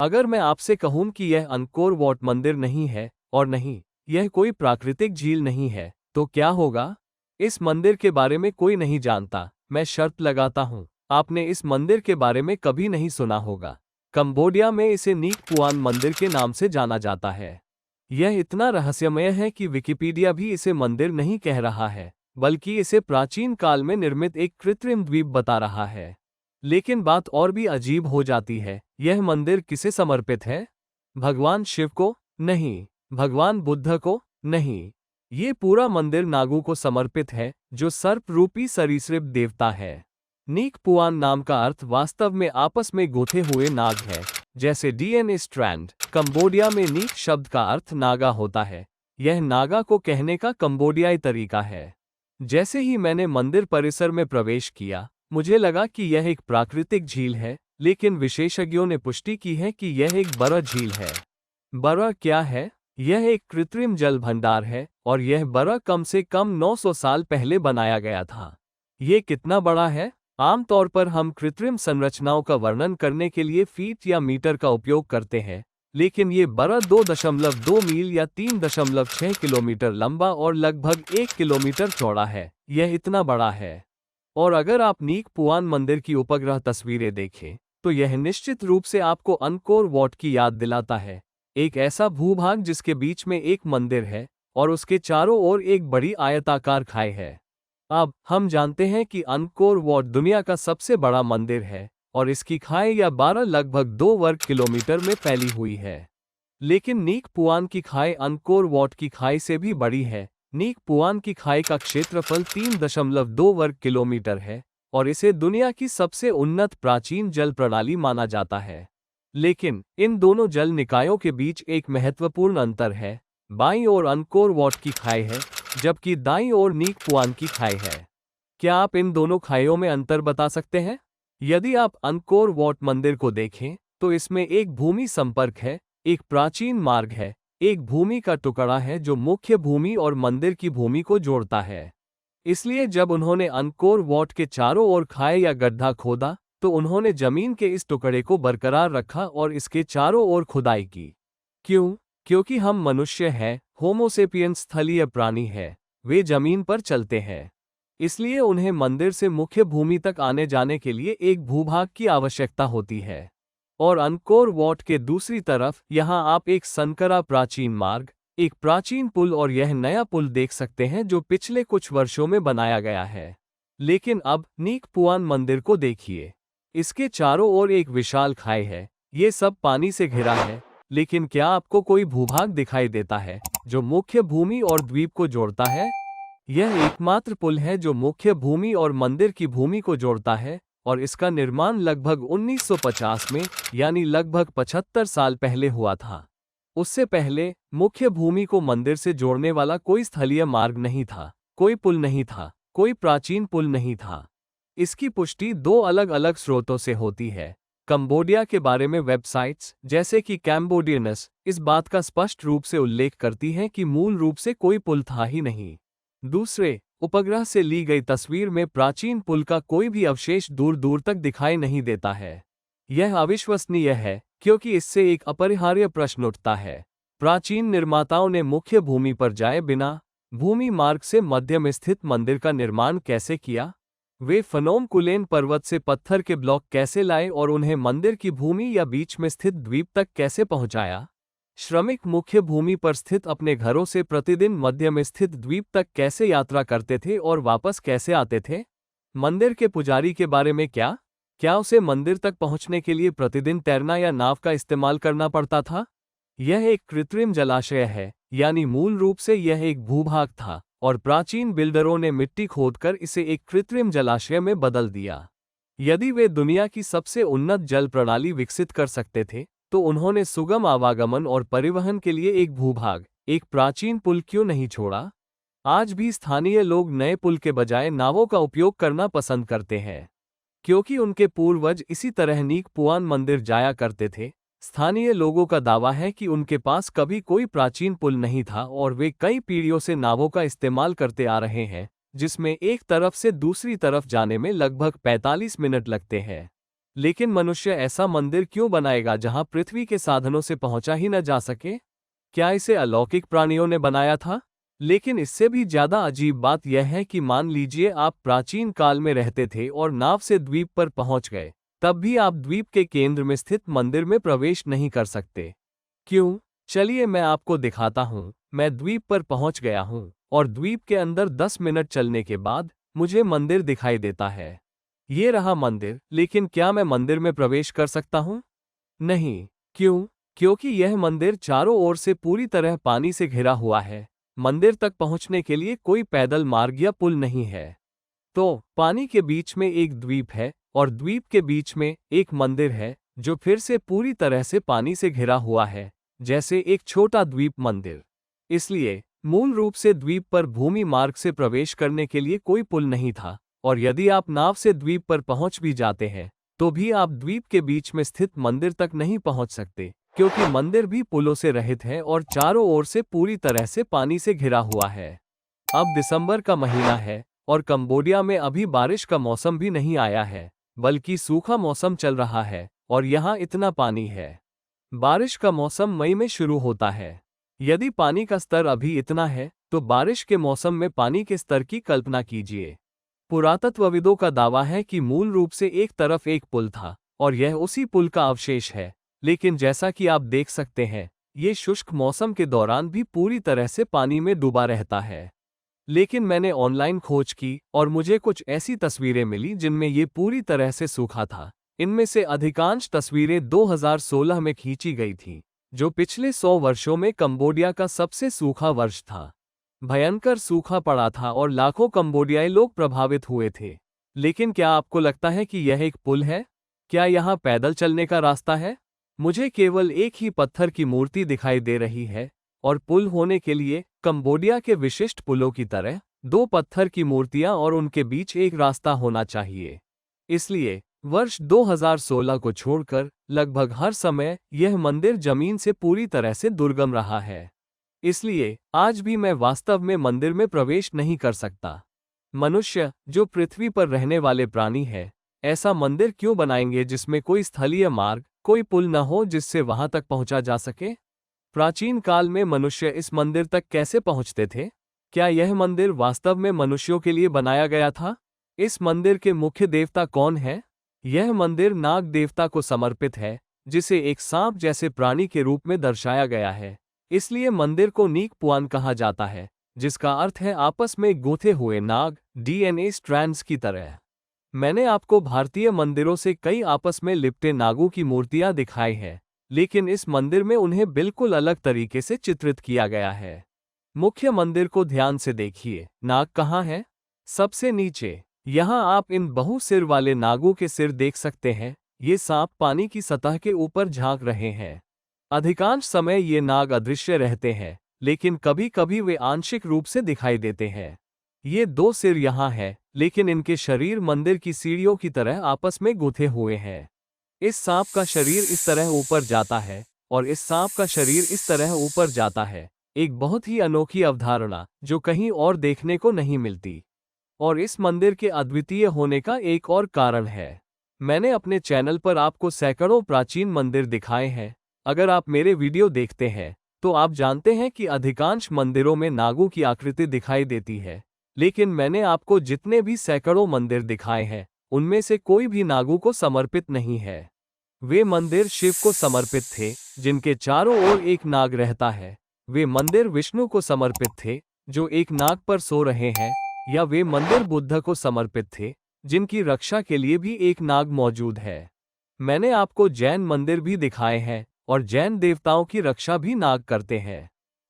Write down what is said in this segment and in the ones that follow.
अगर मैं आपसे कहूं कि यह अंकोर वाट मंदिर नहीं है और नहीं, यह कोई प्राकृतिक झील नहीं है, तो क्या होगा? इस मंदिर के बारे में कोई नहीं जानता। मैं शर्त लगाता हूं, आपने इस मंदिर के बारे में कभी नहीं सुना होगा। कंबोडिया में इसे नीक पुआन मंदिर के नाम से जाना जाता है। यह इतना रहस्यमय है कि विकिपीडिया भी इसे मंदिर नहीं कह रहा है, बल्कि इसे प्राचीन काल में निर्मित एक कृत्रिम द्वीप बता रहा है। लेकिन बात और भी अजीब हो जाती है। यह मंदिर किसे समर्पित है? भगवान शिव को? नहीं। भगवान बुद्ध को? नहीं। ये पूरा मंदिर नागू को समर्पित है, जो सर्प रूपी सरीसृप देवता है। नीक पुआन नाम का अर्थ वास्तव में आपस में गुथे हुए नाग है, जैसे डीएनए स्ट्रैंड। कंबोडिया में नीक शब्द का अर्थ नागा होता है। यह नागा को कहने का कंबोडियाई तरीका है। जैसे ही मैंने मंदिर परिसर में प्रवेश किया, मुझे लगा कि यह एक प्राकृतिक झील है, लेकिन विशेषज्ञों ने पुष्टि की है कि यह एक बड़ा झील है। बड़ा क्या है? यह एक कृत्रिम जल भंडार है और यह बड़ा कम से कम 900 साल पहले बनाया गया था। ये कितना बड़ा है? आमतौर पर हम कृत्रिम संरचनाओं का वर्णन करने के लिए फीट या मीटर का उपयोग करते हैं, लेकिन ये बड़ा 2.2 मील या 3.6 किलोमीटर लंबा और लगभग 1 किलोमीटर चौड़ा है। यह इतना बड़ा है। और अगर आप नीक पुआन मंदिर की उपग्रह तस्वीरें देखें, तो यह निश्चित रूप से आपको अंकोर वाट की याद दिलाता है। एक ऐसा भूभाग जिसके बीच में एक मंदिर है और उसके चारों ओर एक बड़ी आयताकार खाई है। अब हम जानते हैं कि अंकोर वाट दुनिया का सबसे बड़ा मंदिर है और इसकी खाई या 12 लगभग 2 वर्ग किलोमीटर में फैली हुई है। लेकिन नीक पुआन की खाई अंकोर वाट की खाई से भी बड़ी है। नीक पुआन की खाई का क्षेत्रफल 3.2 वर्ग किलोमीटर है और इसे दुनिया की सबसे उन्नत प्राचीन जल प्रणाली माना जाता है। लेकिन इन दोनों जल निकायों के बीच एक महत्वपूर्ण अंतर है। बाईं ओर अंकोर वाट की खाई है, जबकि दाईं ओर नीक पुआन की खाई है। क्या आप इन दोनों खाइयों में अंतर बता सकते हैं? यदि आप अंकोर वाट मंदिर को देखें, तो इसमें एक भूमि संपर्क है, एक प्राचीन मार्ग है, एक भूमि का टुकड़ा है जो मुख्य भूमि और मंदिर की भूमि को जोड़ता है। इसलिए जब उन्होंने अंकोर वाट के चारों ओर खाई या गड्ढा खोदा, तो उन्होंने जमीन के इस टुकड़े को बरकरार रखा और इसके चारों ओर खुदाई की। क्यों? क्योंकि हम मनुष्य हैं, होमोसेपियंस स्थलीय प्राणी है। वे जमीन पर चलते हैं। इसलिए उन्हें मंदिर से मुख्य भूमि तक आने जाने के लिए एक भूभाग की आवश्यकता होती है। और अंकोर वाट के दूसरी तरफ यहाँ आप एक संकरा प्राचीन मार्ग, एक प्राचीन पुल और यह नया पुल देख सकते हैं जो पिछले कुछ वर्षों में बनाया गया है। लेकिन अब नीक पुआन मंदिर को देखिए। इसके चारों ओर एक विशाल खाई है। ये सब पानी से घिरा है, लेकिन क्या आपको कोई भूभाग दिखाई देता है जो मुख्य भूमि और द्वीप को जोड़ता है? यह एकमात्र पुल है जो मुख्य भूमि और मंदिर की भूमि को जोड़ता है और इसका निर्माण लगभग 1950 में, यानी लगभग 75 साल पहले हुआ था। उससे पहले मुख्य भूमि को मंदिर से जोड़ने वाला कोई स्थलीय मार्ग नहीं था, कोई पुल नहीं था, कोई प्राचीन पुल नहीं था। इसकी पुष्टि दो अलग अलग स्रोतों से होती है। कंबोडिया के बारे में वेबसाइट्स जैसे कि कैम्बोडियनस इस बात का स्पष्ट रूप से उल्लेख करती हैं कि मूल रूप से कोई पुल था ही नहीं। दूसरे, उपग्रह से ली गई तस्वीर में प्राचीन पुल का कोई भी अवशेष दूर दूर तक दिखाई नहीं देता है। यह अविश्वसनीय है क्योंकि इससे एक अपरिहार्य प्रश्न उठता है। प्राचीन निर्माताओं ने मुख्य भूमि पर जाए बिना भूमि मार्ग से मध्य में स्थित मंदिर का निर्माण कैसे किया? वे फनोम कुलेन पर्वत से पत्थर के ब्लॉक कैसे लाए और उन्हें मंदिर की भूमि या बीच में स्थित द्वीप तक कैसे पहुंचाया? श्रमिक मुख्य भूमि पर स्थित अपने घरों से प्रतिदिन मध्य में स्थित द्वीप तक कैसे यात्रा करते थे और वापस कैसे आते थे? मंदिर के पुजारी के बारे में क्या? क्या उसे मंदिर तक पहुंचने के लिए प्रतिदिन तैरना या नाव का इस्तेमाल करना पड़ता था? यह एक कृत्रिम जलाशय है, यानी मूल रूप से यह एक भूभाग था और प्राचीन बिल्डरों ने मिट्टी खोदकर इसे एक कृत्रिम जलाशय में बदल दिया। यदि वे दुनिया की सबसे उन्नत जल प्रणाली विकसित कर सकते थे, तो उन्होंने सुगम आवागमन और परिवहन के लिए एक भूभाग, एक प्राचीन पुल क्यों नहीं छोड़ा? आज भी स्थानीय लोग नए पुल के बजाय नावों का उपयोग करना पसंद करते हैं, क्योंकि उनके पूर्वज इसी तरह नीक पुआन मंदिर जाया करते थे। स्थानीय लोगों का दावा है कि उनके पास कभी कोई प्राचीन पुल नहीं था और वे कई पीढ़ियों से नावों का इस्तेमाल करते आ रहे हैं, जिसमें एक तरफ से दूसरी तरफ जाने में लगभग 45 मिनट लगते हैं। लेकिन मनुष्य ऐसा मंदिर क्यों बनाएगा जहां पृथ्वी के साधनों से पहुंचा ही न जा सके? क्या इसे अलौकिक प्राणियों ने बनाया था? लेकिन इससे भी ज्यादा अजीब बात यह है कि मान लीजिए आप प्राचीन काल में रहते थे और नाव से द्वीप पर पहुंच गए, तब भी आप द्वीप के केंद्र में स्थित मंदिर में प्रवेश नहीं कर सकते। क्यों? चलिए मैं आपको दिखाता हूँ। मैं द्वीप पर पहुंच गया हूँ और द्वीप के अंदर 10 मिनट चलने के बाद मुझे मंदिर दिखाई देता है। ये रहा मंदिर, लेकिन क्या मैं मंदिर में प्रवेश कर सकता हूँ? नहीं। क्यों? क्योंकि यह मंदिर चारों ओर से पूरी तरह पानी से घिरा हुआ है। मंदिर तक पहुंचने के लिए कोई पैदल मार्ग या पुल नहीं है। तो पानी के बीच में एक द्वीप है और द्वीप के बीच में एक मंदिर है जो फिर से पूरी तरह से पानी से घिरा हुआ है, जैसे एक छोटा द्वीप मंदिर। इसलिए मूल रूप से द्वीप पर भूमि मार्ग से प्रवेश करने के लिए कोई पुल नहीं था, और यदि आप नाव से द्वीप पर पहुंच भी जाते हैं तो भी आप द्वीप के बीच में स्थित मंदिर तक नहीं पहुंच सकते, क्योंकि मंदिर भी पुलों से रहित है और चारों ओर से पूरी तरह से पानी से घिरा हुआ है। अब दिसंबर का महीना है और कंबोडिया में अभी बारिश का मौसम भी नहीं आया है, बल्कि सूखा मौसम चल रहा है और यहाँ इतना पानी है। बारिश का मौसम मई में शुरू होता है। यदि पानी का स्तर अभी इतना है तो बारिश के मौसम में पानी के स्तर की कल्पना कीजिए। पुरातत्वविदों का दावा है कि मूल रूप से एक तरफ एक पुल था और यह उसी पुल का अवशेष है, लेकिन जैसा कि आप देख सकते हैं, ये शुष्क मौसम के दौरान भी पूरी तरह से पानी में डूबा रहता है। लेकिन मैंने ऑनलाइन खोज की और मुझे कुछ ऐसी तस्वीरें मिली जिनमें ये पूरी तरह से सूखा था। इनमें से अधिकांश तस्वीरें 2016 में खींची गई थीं, जो पिछले 100 वर्षों में कंबोडिया का सबसे सूखा वर्ष था। भयंकर सूखा पड़ा था और लाखों कंबोडियाई लोग प्रभावित हुए थे। लेकिन क्या आपको लगता है कि यह एक पुल है? क्या यहाँ पैदल चलने का रास्ता है? मुझे केवल एक ही पत्थर की मूर्ति दिखाई दे रही है, और पुल होने के लिए कंबोडिया के विशिष्ट पुलों की तरह 2 पत्थर की मूर्तियां और उनके बीच एक रास्ता होना चाहिए। इसलिए वर्ष 2016 को छोड़कर लगभग हर समय यह मंदिर जमीन से पूरी तरह से दुर्गम रहा है। इसलिए आज भी मैं वास्तव में मंदिर में प्रवेश नहीं कर सकता। मनुष्य, जो पृथ्वी पर रहने वाले प्राणी है, ऐसा मंदिर क्यों बनाएंगे जिसमें कोई स्थलीय मार्ग, कोई पुल न हो जिससे वहां तक पहुंचा जा सके? प्राचीन काल में मनुष्य इस मंदिर तक कैसे पहुंचते थे? क्या यह मंदिर वास्तव में मनुष्यों के लिए बनाया गया था? इस मंदिर के मुख्य देवता कौन है? यह मंदिर नाग देवता को समर्पित है, जिसे एक सांप जैसे प्राणी के रूप में दर्शाया गया है। इसलिए मंदिर को नीक पुआन कहा जाता है, जिसका अर्थ है आपस में गूंथे हुए नाग, DNA स्ट्रैंड्स की तरह। मैंने आपको भारतीय मंदिरों से कई आपस में लिपटे नागों की मूर्तियां दिखाई हैं, लेकिन इस मंदिर में उन्हें बिल्कुल अलग तरीके से चित्रित किया गया है। मुख्य मंदिर को ध्यान से देखिए। नाग कहाँ है? सबसे नीचे। यहाँ आप इन बहु सिर वाले नागों के सिर देख सकते हैं। ये सांप पानी की सतह के ऊपर झांक रहे हैं। अधिकांश समय ये नाग अदृश्य रहते हैं, लेकिन कभी कभी वे आंशिक रूप से दिखाई देते हैं। ये 2 सिर यहाँ हैं, लेकिन इनके शरीर मंदिर की सीढ़ियों की तरह आपस में गूंथे हुए हैं। इस सांप का शरीर इस तरह ऊपर जाता है और इस सांप का शरीर इस तरह ऊपर जाता है। एक बहुत ही अनोखी अवधारणा जो कहीं और देखने को नहीं मिलती। और इस मंदिर के अद्वितीय होने का एक और कारण है। मैंने अपने चैनल पर आपको सैकड़ों प्राचीन मंदिर दिखाए हैं। अगर आप मेरे वीडियो देखते हैं तो आप जानते हैं कि अधिकांश मंदिरों में नागों की आकृति दिखाई देती है, लेकिन मैंने आपको जितने भी सैकड़ों मंदिर दिखाए हैं, उनमें से कोई भी नागों को समर्पित नहीं है। वे मंदिर शिव को समर्पित थे, जिनके चारों ओर एक नाग रहता है। वे मंदिर विष्णु को समर्पित थे, जो एक नाग पर सो रहे हैं, या वे मंदिर बुद्ध को समर्पित थे, जिनकी रक्षा के लिए भी एक नाग मौजूद है। मैंने आपको जैन मंदिर भी दिखाए हैं, और जैन देवताओं की रक्षा भी नाग करते हैं।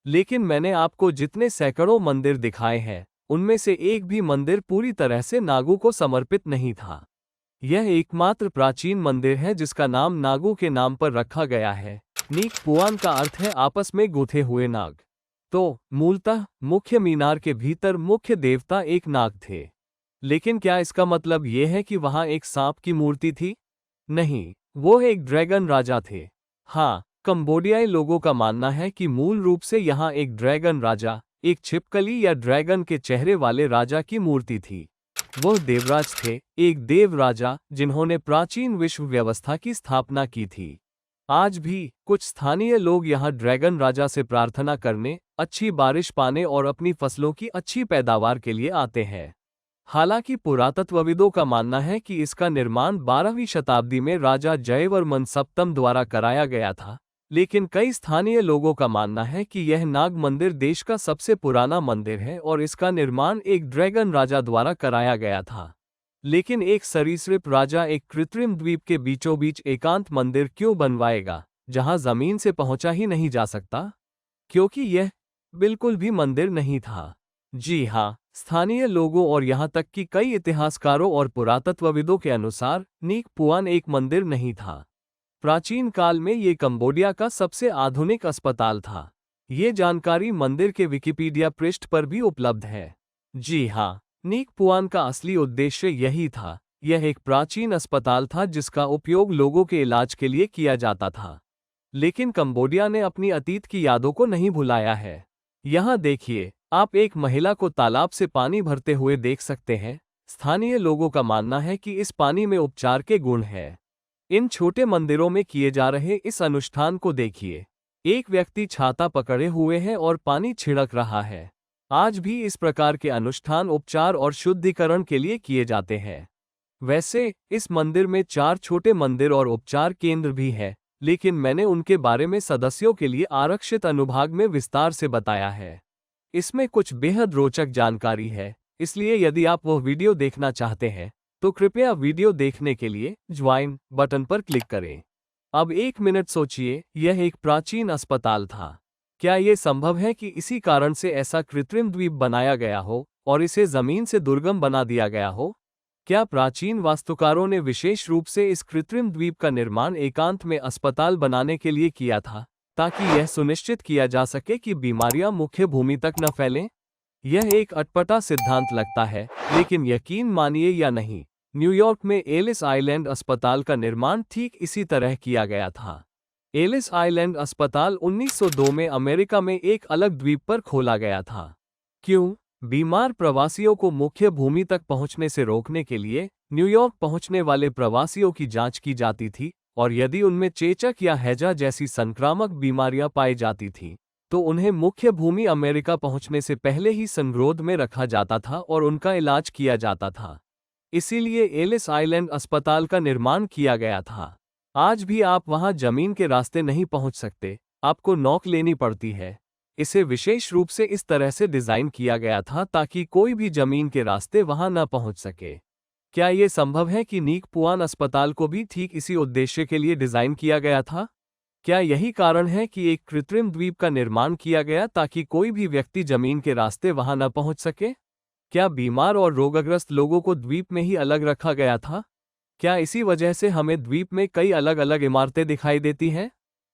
लेकिन मैंने आपको जितने सैकड़ों मंदिर दिखाए हैं, उनमें से एक भी मंदिर पूरी तरह से नागों को समर्पित नहीं था। यह एकमात्र प्राचीन मंदिर है जिसका नाम नागों के नाम पर रखा गया है। नीक पुआन का अर्थ है आपस में गूंथे हुए नाग। तो मूलतः मुख्य मीनार के भीतर मुख्य देवता एक नाग थे। लेकिन क्या इसका मतलब यह है कि वहां एक सांप की मूर्ति थी? नहीं, वो एक ड्रैगन राजा थे। हाँ, कंबोडियाई लोगों का मानना है कि मूल रूप से यहाँ एक ड्रैगन राजा, एक छिपकली या ड्रैगन के चेहरे वाले राजा की मूर्ति थी। वह देवराज थे, एक देव राजा जिन्होंने प्राचीन विश्व व्यवस्था की स्थापना की थी। आज भी कुछ स्थानीय लोग यहाँ ड्रैगन राजा से प्रार्थना करने, अच्छी बारिश पाने और अपनी फसलों की अच्छी पैदावार के लिए आते हैं। हालांकि पुरातत्वविदों का मानना है कि इसका निर्माण 12वीं शताब्दी में राजा जयवर्मन सप्तम द्वारा कराया गया था, लेकिन कई स्थानीय लोगों का मानना है कि यह नाग मंदिर देश का सबसे पुराना मंदिर है और इसका निर्माण एक ड्रैगन राजा द्वारा कराया गया था। लेकिन एक सरीसृप राजा एक कृत्रिम द्वीप के बीचों बीच एकांत मंदिर क्यों बनवाएगा, जहां जमीन से पहुंचा ही नहीं जा सकता? क्योंकि यह बिल्कुल भी मंदिर नहीं था। जी हाँ, स्थानीय लोगों और यहाँ तक कि कई इतिहासकारों और पुरातत्वविदों के अनुसार नीक पुआन एक मंदिर नहीं था। प्राचीन काल में ये कंबोडिया का सबसे आधुनिक अस्पताल था। ये जानकारी मंदिर के विकिपीडिया पृष्ठ पर भी उपलब्ध है। जी हाँ, नीक पुआन का असली उद्देश्य यही था। यह एक प्राचीन अस्पताल था जिसका उपयोग लोगों के इलाज के लिए किया जाता था। लेकिन कंबोडिया ने अपनी अतीत की यादों को नहीं भुलाया है। यहाँ देखिए, आप एक महिला को तालाब से पानी भरते हुए देख सकते हैं। स्थानीय लोगों का मानना है कि इस पानी में उपचार के गुण हैं। इन छोटे मंदिरों में किए जा रहे इस अनुष्ठान को देखिए। एक व्यक्ति छाता पकड़े हुए है और पानी छिड़क रहा है। आज भी इस प्रकार के अनुष्ठान उपचार और शुद्धिकरण के लिए किए जाते हैं। वैसे इस मंदिर में 4 छोटे मंदिर और उपचार केंद्र भी है, लेकिन मैंने उनके बारे में सदस्यों के लिए आरक्षित अनुभाग में विस्तार से बताया है। इसमें कुछ बेहद रोचक जानकारी है, इसलिए यदि आप वह वीडियो देखना चाहते हैं तो कृपया वीडियो देखने के लिए ज्वाइन बटन पर क्लिक करें। अब 1 मिनट सोचिए, यह एक प्राचीन अस्पताल था। क्या यह संभव है कि इसी कारण से ऐसा कृत्रिम द्वीप बनाया गया हो और इसे जमीन से दुर्गम बना दिया गया हो? क्या प्राचीन वास्तुकारों ने विशेष रूप से इस कृत्रिम द्वीप का निर्माण एकांत में अस्पताल बनाने के लिए किया था, ताकि यह सुनिश्चित किया जा सके कि बीमारियां मुख्य भूमि तक न फैलें? यह एक अटपटा सिद्धांत लगता है, लेकिन यकीन मानिए या नहीं, न्यूयॉर्क में एलिस आइलैंड अस्पताल का निर्माण ठीक इसी तरह किया गया था। एलिस आइलैंड अस्पताल 1902 में अमेरिका में एक अलग द्वीप पर खोला गया था। क्यों? बीमार प्रवासियों को मुख्य भूमि तक पहुंचने से रोकने के लिए न्यूयॉर्क पहुंचने वाले प्रवासियों की जांच की जाती थी, और यदि उनमें चेचक या हैजा जैसी संक्रामक बीमारियां पाई जाती थीं, तो उन्हें मुख्य भूमि अमेरिका पहुंचने से पहले ही संगरोध में रखा जाता था और उनका इलाज किया जाता था। इसीलिए एलिस आइलैंड अस्पताल का निर्माण किया गया था। आज भी आप वहां जमीन के रास्ते नहीं पहुंच सकते, आपको नौक लेनी पड़ती है। इसे विशेष रूप से इस तरह से डिजाइन किया गया था ताकि कोई भी जमीन के रास्ते वहां न पहुंच सके। क्या यह संभव है कि नीक पुआन अस्पताल को भी ठीक इसी उद्देश्य के लिए डिजाइन किया गया था? क्या यही कारण है कि एक कृत्रिम द्वीप का निर्माण किया गया ताकि कोई भी व्यक्ति जमीन के रास्ते वहां न पहुंच सके? क्या बीमार और रोगग्रस्त लोगों को द्वीप में ही अलग रखा गया था? क्या इसी वजह से हमें द्वीप में कई अलग अलग इमारतें दिखाई देती हैं?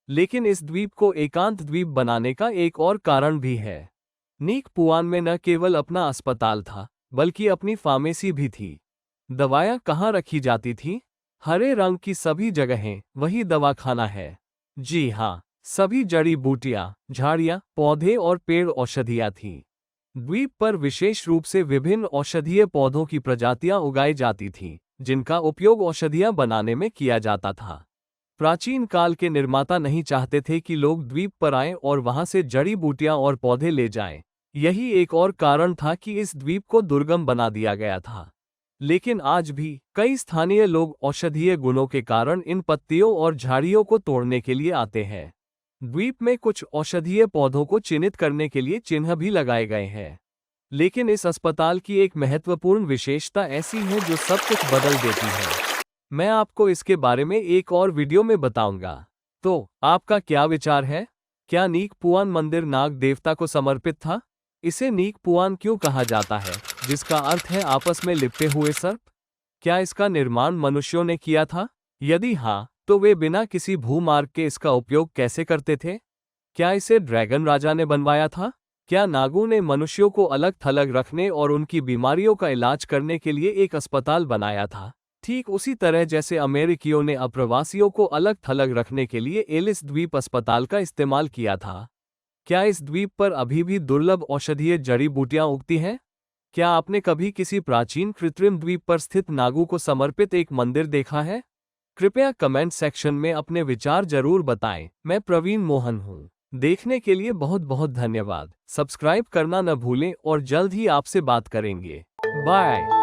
लेकिन इस द्वीप को एकांत द्वीप बनाने का एक और कारण भी है। नीक पुआन में न केवल अपना अस्पताल था, बल्कि अपनी फार्मेसी भी थी। दवाएं कहाँ रखी जाती थीं? हरे रंग की सभी जगहें वही दवाखाना है। जी हाँ, सभी जड़ी बूटियां, झाड़ियां, पौधे और पेड़ औषधियां थीं। द्वीप पर विशेष रूप से विभिन्न औषधीय पौधों की प्रजातियां उगाई जाती थीं, जिनका उपयोग औषधियां बनाने में किया जाता था। प्राचीन काल के निर्माता नहीं चाहते थे कि लोग द्वीप पर आएं और वहां से जड़ी बूटियां और पौधे ले जाएं। यही एक और कारण था कि इस द्वीप को दुर्गम बना दिया गया था। लेकिन आज भी कई स्थानीय लोग औषधीय गुणों के कारण इन पत्तियों और झाड़ियों को तोड़ने के लिए आते हैं। द्वीप में कुछ औषधीय पौधों को चिन्हित करने के लिए चिन्ह भी लगाए गए हैं। लेकिन इस अस्पताल की एक महत्वपूर्ण विशेषता ऐसी है जो सब कुछ बदल देती है। मैं आपको इसके बारे में एक और वीडियो में बताऊंगा। तो आपका क्या विचार है? क्या नीक पुआन मंदिर नाग देवता को समर्पित था? इसे नीक पुआन क्यों कहा जाता है, जिसका अर्थ है आपस में लिपटे हुए सर्प? क्या इसका निर्माण मनुष्यों ने किया था? यदि हाँ, तो वे बिना किसी भूमार्ग के इसका उपयोग कैसे करते थे? क्या इसे ड्रैगन राजा ने बनवाया था? क्या नागों ने मनुष्यों को अलग थलग रखने और उनकी बीमारियों का इलाज करने के लिए एक अस्पताल बनाया था, ठीक उसी तरह जैसे अमेरिकियों ने अप्रवासियों को अलग थलग रखने के लिए एलिस द्वीप अस्पताल का इस्तेमाल किया था? क्या इस द्वीप पर अभी भी दुर्लभ औषधीय जड़ी बूटियां उगती हैं? क्या आपने कभी किसी प्राचीन कृत्रिम द्वीप पर स्थित नागू को समर्पित एक मंदिर देखा है? कृपया कमेंट सेक्शन में अपने विचार जरूर बताएं। मैं प्रवीण मोहन हूं। देखने के लिए बहुत बहुत धन्यवाद। सब्सक्राइब करना न भूलें और जल्द ही आपसे बात करेंगे। बाय।